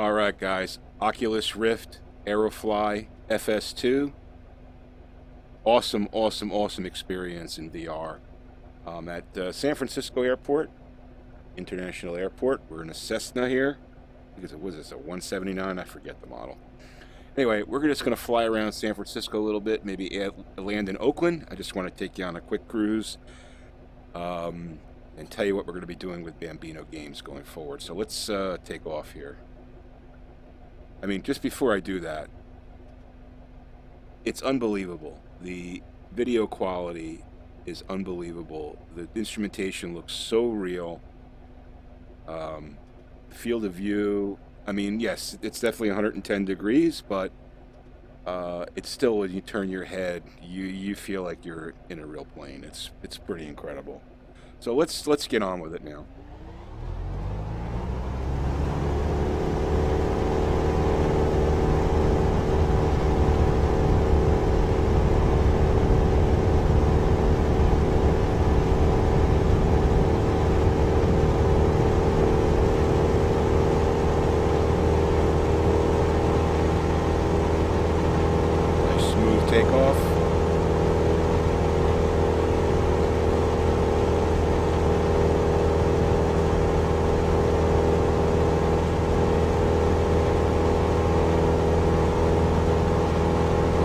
Alright guys, Oculus Rift, AeroFly FS2. Awesome experience in VR. At San Francisco Airport, International Airport. We're in a Cessna here. Because it was this, a 179? I forget the model. Anyway, we're just going to fly around San Francisco a little bit, maybe land in Oakland. I just want to take you on a quick cruise and tell you what we're going to be doing with Bambino Games going forward. So let's take off here. I mean, just before I do that, it's unbelievable. The video quality is unbelievable. The instrumentation looks so real. Field of view, I mean, yes, it's definitely 110 degrees, but it's still, when you turn your head, you feel like you're in a real plane. It's pretty incredible. So let's get on with it now. Takeoff.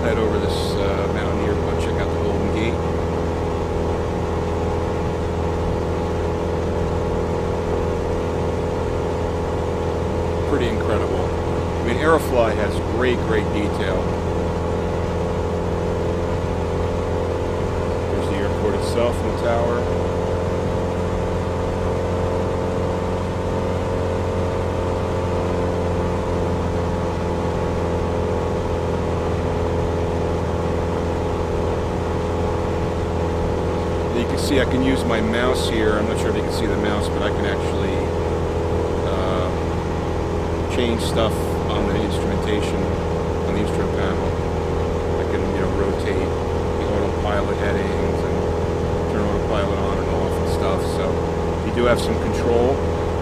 Head over this mountain here, go check out the Golden Gate. Pretty incredible. I mean, AeroFly has great detail. Itself in the tower. You can see I can use my mouse here. I'm not sure if you can see the mouse, but I can actually change stuff on the instrumentation, on the instrument panel. I can, rotate the autopilot headings and turn autopilot on and off and stuff, so you do have some control.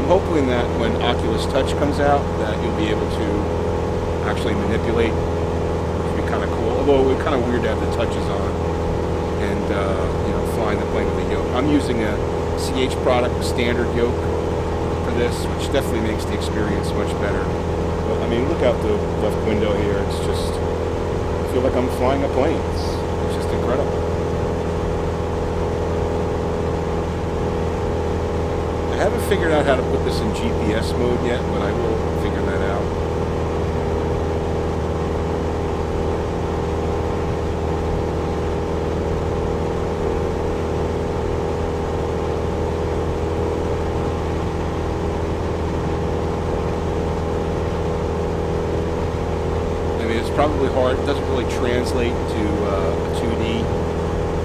I'm hoping that when Oculus Touch comes out, that you'll be able to actually manipulate, which would be kind of cool. Although it's kind of weird to have the touches on and flying the plane with a yoke. I'm using a CH product standard yoke for this, which definitely makes the experience much better. But I mean, look out the left window here. It's just, I feel like I'm flying a plane. It's just incredible. I haven't figured out how to put this in GPS mode yet, but I will figure that out. I mean, it's probably hard. It doesn't really translate to a 2D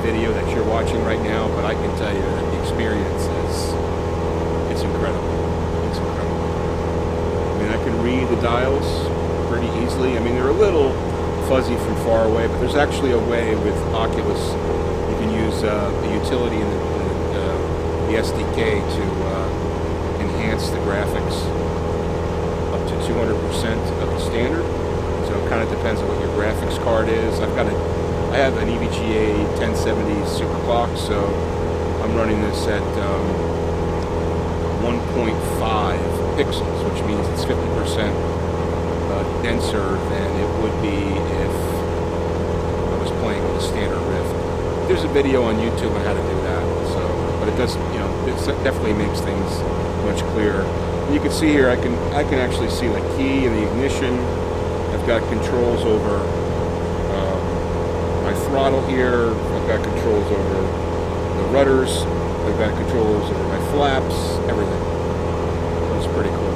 video that you're watching right now, but I can tell you that the experience is... it's incredible. It's incredible. I mean, I can read the dials pretty easily. I mean, they're a little fuzzy from far away, but there's actually a way with Oculus. You can use the utility in the SDK to enhance the graphics up to 200% of the standard. So it kind of depends on what your graphics card is. I have an EVGA 1070 superclock, so I'm running this at 1.5 pixels, which means it's 50% denser than it would be if I was playing with a standard Rift. There's a video on YouTube on how to do that, so, but it does, it definitely makes things much clearer. And you can see here, I can actually see the key and the ignition. I've got controls over my throttle here. I've got controls over the rudders. I've got controls over my flaps, everything. That's pretty cool.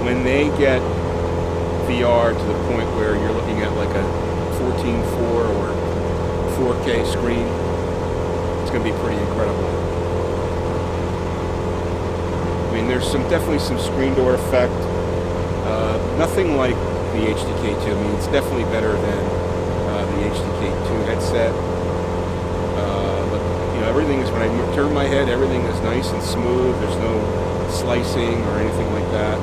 When they get VR to the point where you're looking at like a 14:4 or 4K screen. It's going to be pretty incredible. I mean, there's definitely some screen door effect. Nothing like the HDK2. I mean, it's definitely better than the HDK2 headset. But you know, everything is, when I turn my head, everything is nice and smooth. There's no slicing or anything like that.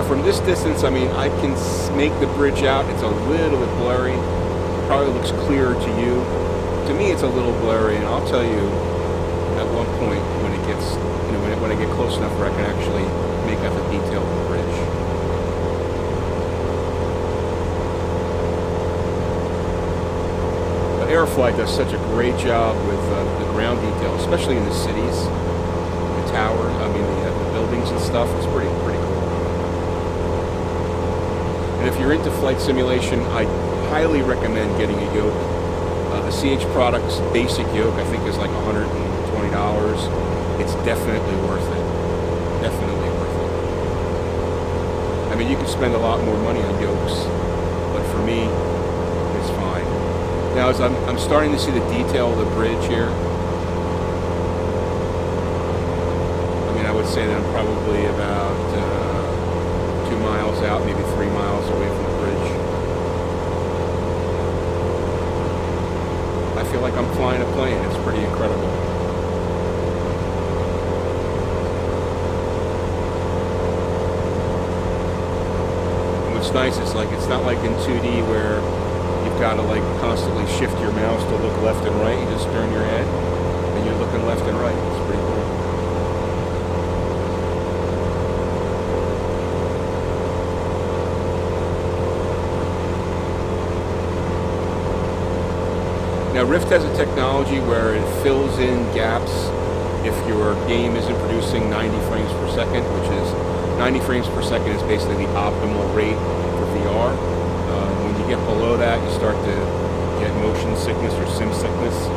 From this distance, I mean, I can make the bridge out. It's a little bit blurry. It probably looks clearer to you. To me, it's a little blurry, and I'll tell you at one point when it gets, you know, when I get close enough where I can actually make out the detail of the bridge. But AeroFly does such a great job with the ground detail, especially in the cities, the tower. I mean, the buildings and stuff. It's pretty cool. And if you're into flight simulation, I highly recommend getting a yoke. The CH Products basic yoke, I think, is like $120. It's definitely worth it. Definitely worth it. I mean, you can spend a lot more money on yokes, but for me, it's fine. Now, as I'm starting to see the detail of the bridge here, I mean, I would say that I'm probably about 2 miles out, maybe 3 miles away from the bridge. I feel like I'm flying a plane. It's pretty incredible. And what's nice is, like, it's not like in 2D where you've got to like constantly shift your mouse to look left and right. You just turn your head and you're looking left and right. It's pretty cool. Now, Rift has a technology where it fills in gaps if your game isn't producing 90 frames per second, which is 90 frames per second is basically the optimal rate for VR. When you get below that, you start to get motion sickness or sim sickness.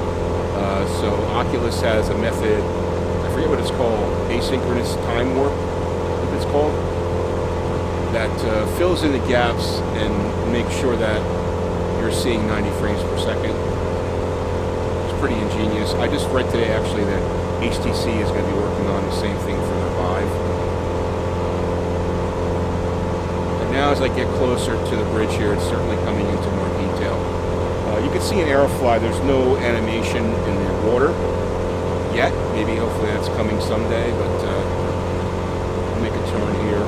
So Oculus has a method, I forget what it's called, asynchronous time warp, I think it's called, that fills in the gaps and makes sure that you're seeing 90 frames per second. Pretty ingenious. I just read today actually that HTC is going to be working on the same thing for their Vive. And now as I get closer to the bridge here, it's certainly coming into more detail. You can see in AeroFly there's no animation in the water yet. Maybe hopefully that's coming someday, but I'll make a turn here.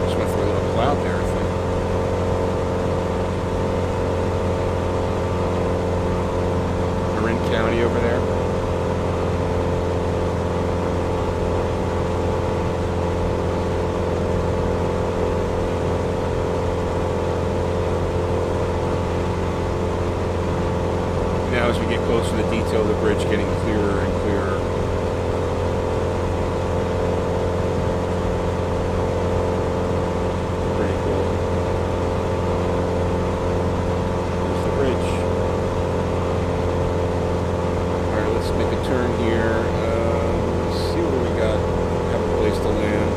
Just went through a little cloud there, I think. County over there. Now as we get closer to the detail of the bridge getting clearer and clearer. Pretty cool. There's the bridge. Let's make a turn here. Let's see where we got. Have a place to land.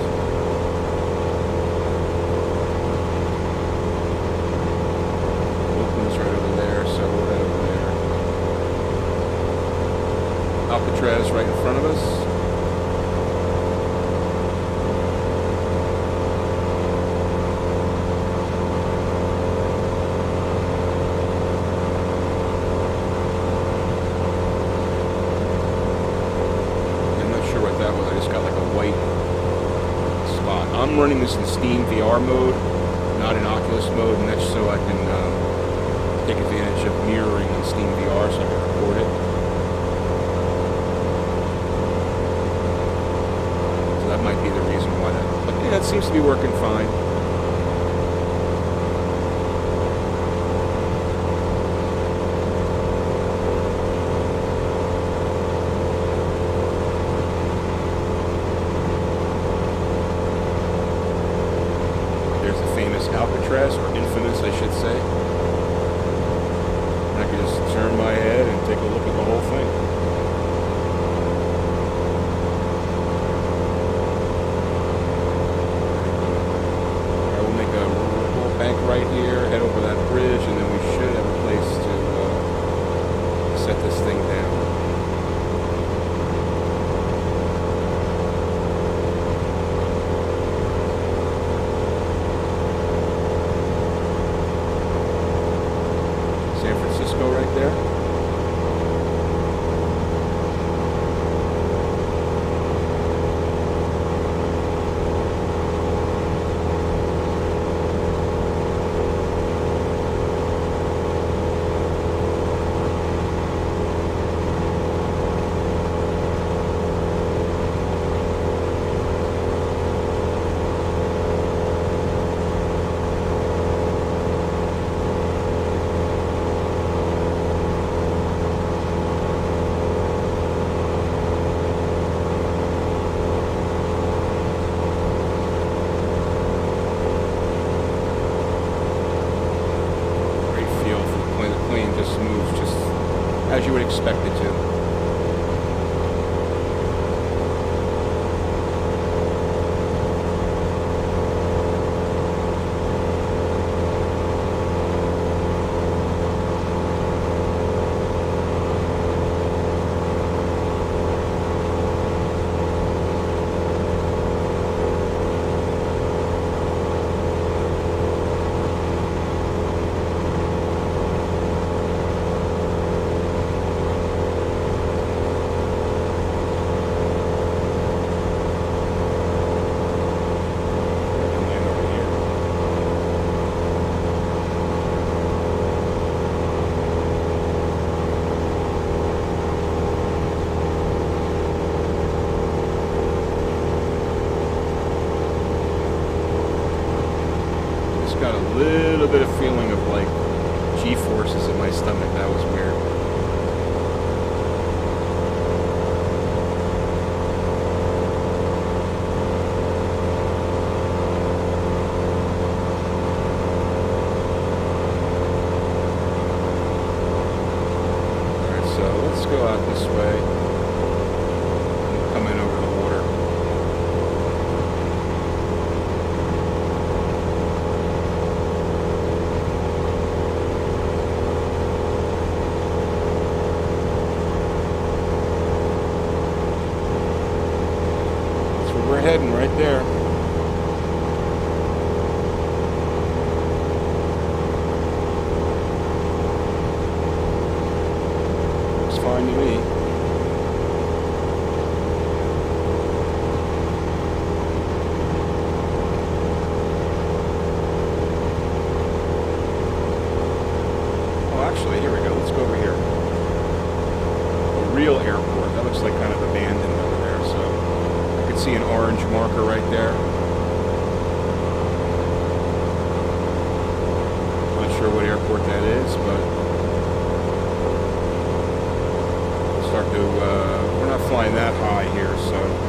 Oakland's right over there, so we'll head over there. Alcatraz right in front of us. I'm running this in Steam VR mode, not in Oculus mode, and that's so I can take advantage of mirroring in Steam VR so I can record it. So that might be the reason why that. But yeah, it seems to be working fine. interest, or infamous, I should say. And I can just turn my head and take a look at the whole thing. I will make a little bank right here, head over that bridge, and then we should have a place to set this thing down. San Francisco right there. As you would expect it to. Got a little bit of feeling of like G-forces in my stomach. That was weird. Alright, so let's go out this way and come in over the water. We're heading right there. Looks fine to me. Oh, actually, here we go. Let's go over here. A real airport. That looks like kind of abandoned over there, so see an orange marker right there. Not sure what airport that is, but we'll start to, we're not flying that high here, so.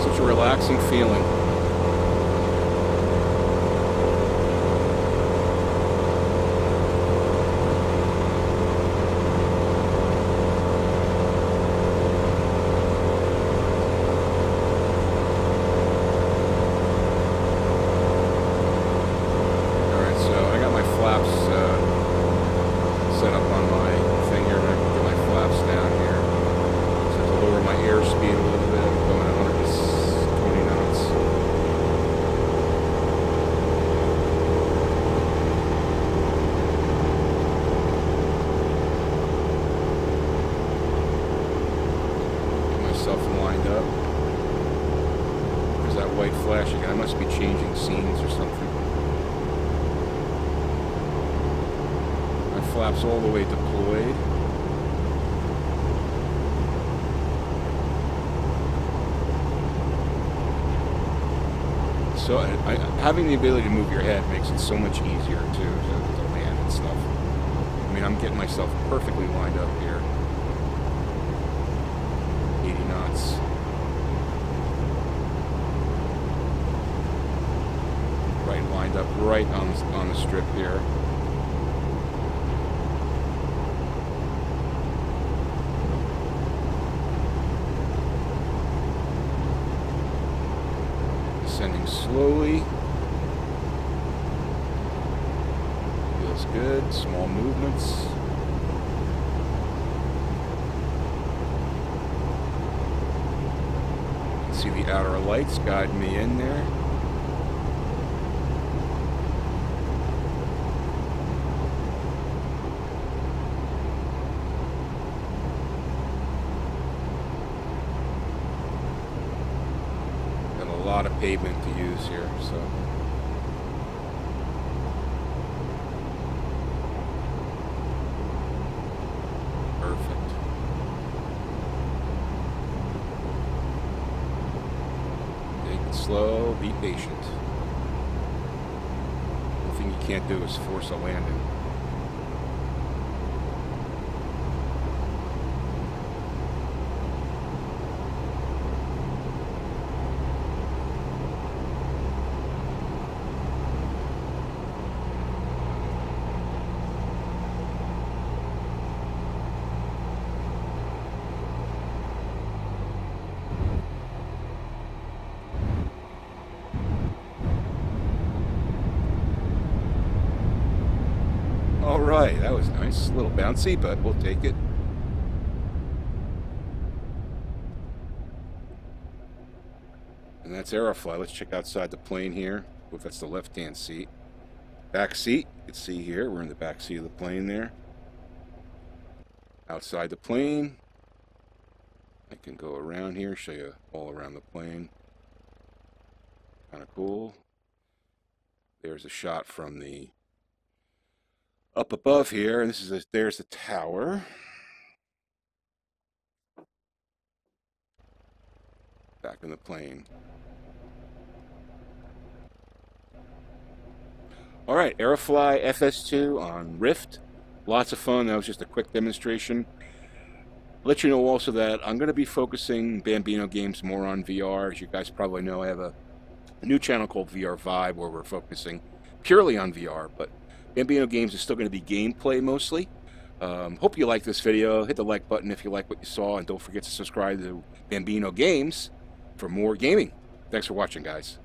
Such a relaxing feeling. Alright, so I got my flaps set up on my thing here. I'm going to get my flaps down here. So to lower my airspeed a little bit, I'm going 120 knots. Get myself lined up. There's that white flash again. I must be changing scenes or something. My flaps all the way deployed. so having the ability to move your head makes it so much easier too to land and stuff. I mean, I'm getting myself perfectly lined up here. 80 knots. Right, lined up right on the strip here. Descending slowly. Feels good. Small movements. See the outer lights guiding me in there. Got a lot of pavement to use here, so. Perfect. Take it slow, be patient. The thing you can't do is force a landing. All right, that was nice. A little bouncy, but we'll take it. And that's AeroFly. Let's check outside the plane here. Well, that's the left-hand seat. Back seat, you can see here, we're in the back seat of the plane there. Outside the plane. I can go around here, show you all around the plane. Kind of cool. There's a shot from the up above here, and there's the tower. Back in the plane. All right, AeroFly FS2 on Rift. Lots of fun. That was just a quick demonstration. I'll let you know also that I'm going to be focusing Bambino Games more on VR. As you guys probably know, I have a new channel called VR Vibe where we're focusing purely on VR, but Bambino Games is still going to be gameplay mostly. Hope you like this video. Hit the like button if you like what you saw, and don't forget to subscribe to Bambino Games for more gaming. Thanks for watching, guys.